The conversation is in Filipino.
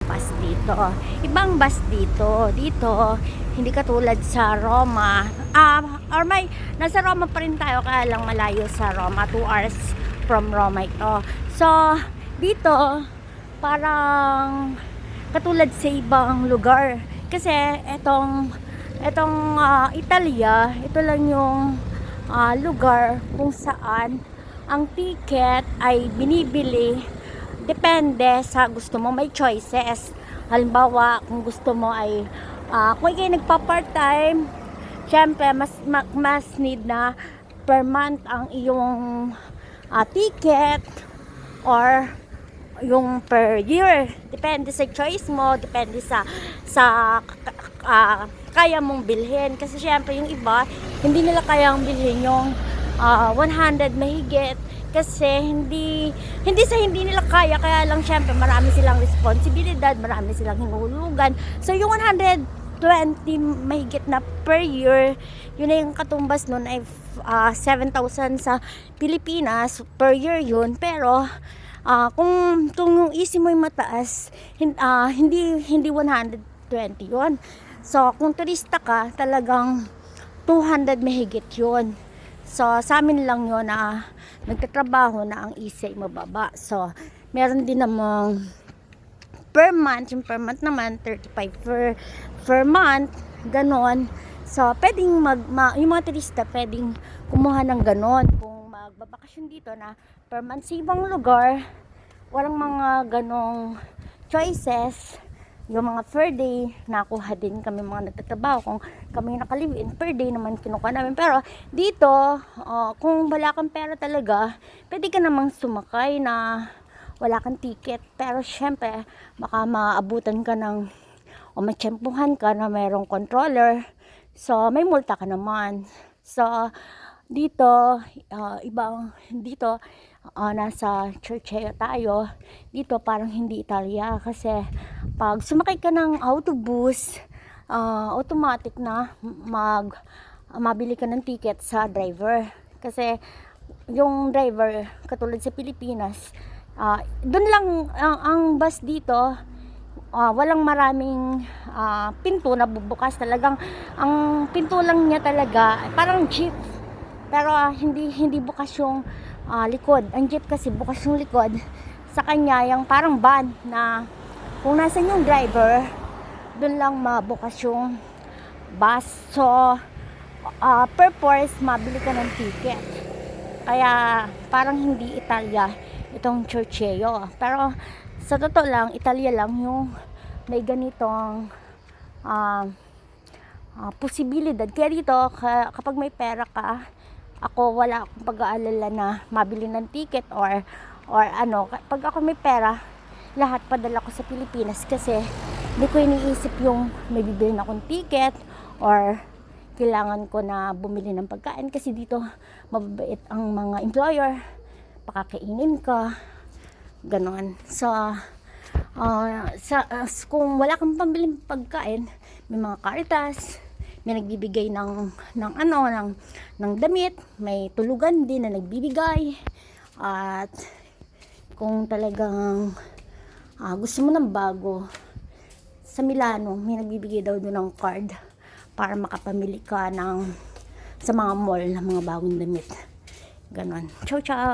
bus dito. Ibang bus dito. Dito, hindi katulad sa Roma. Nasa Roma pa rin tayo, kaya lang malayo sa Roma. 2 hours from Roma ito. So, dito, parang katulad sa ibang lugar. Kasi, etong Italia, ito lang yung lugar kung saan ang ticket ay binibili depende sa gusto mo. May choices. Halimbawa, kung gusto mo ay kung ikaw nagpa-part-time, syempre mas need na per month ang iyong ticket or yung per year. Depende sa choice mo, depende sa kaya mong bilhin. Kasi syempre yung iba, hindi nila kayang bilhin yung 100 mahigit. Kasi hindi nila kaya lang syempre marami silang responsibilidad, marami silang hinulugan. So yung 120 mahigit na per year, yun na yung katumbas nun ay 7,000 sa Pilipinas per year yun. Pero kung yung easy mo yung mataas, hindi 120 yun. So kung turista ka, talagang 200 mahigit yun. So sa amin lang yun na nagtatrabaho na ang easy ay mababa. So meron din namang per month, yung per month naman 35 per month, ganon. So pwedeng yung mga turista pwedeng kumuha ng ganon kung magbabakasyon dito na per month sa ibang lugar. Walang mga ganong choices. Yung mga per day, nakuha din kami mga nagtatrabaho. Kung kami nakalive-in, per day naman kinukuha namin. Pero dito, kung wala kang pera talaga, pwede ka namang sumakay na wala kang ticket. Pero syempre, baka maabutan ka ng o matsyempuhan ka na mayroong controller. So, may multa ka naman. So, dito, dito, nasa Churcheo tayo. Dito, parang hindi Italia. Kasi, pag sumakay ka ng autobus, automatic na mabili ka ng ticket sa driver. Kasi, yung driver, katulad sa Pilipinas, doon lang, ang bus dito, walang maraming pinto na bubukas. Talagang ang pinto lang niya talaga parang jeep, pero hindi bukas yung likod. Ang jeep kasi bukas yung likod. Sa kanya yung parang van na kung nasan yung driver, doon lang mabukas yung bus. So per force mabili ka ng ticket. Kaya parang hindi Italia itong Churcheo. Pero sa totoo lang, Italia lang yung may ganitong posibilidad. Kaya dito, kapag may pera ka, ako wala akong pag-aalala na mabili ng ticket or ano. Pag ako may pera, lahat padala ko sa Pilipinas kasi hindi ko iniisip yung may bibili na akong ticket or kailangan ko na bumili ng pagkain. Kasi dito, mababait ang mga employer. Pakakainin ka. Ganon. So, kung wala kang pambiling pagkain, may mga Caritas, may nagbibigay ng damit, may tulugan din na nagbibigay. At kung talagang gusto mo ng bago, sa Milano, may nagbibigay daw doon ng card para makapamili ka sa mga mall ng mga bagong damit. Ganon. Ciao, ciao!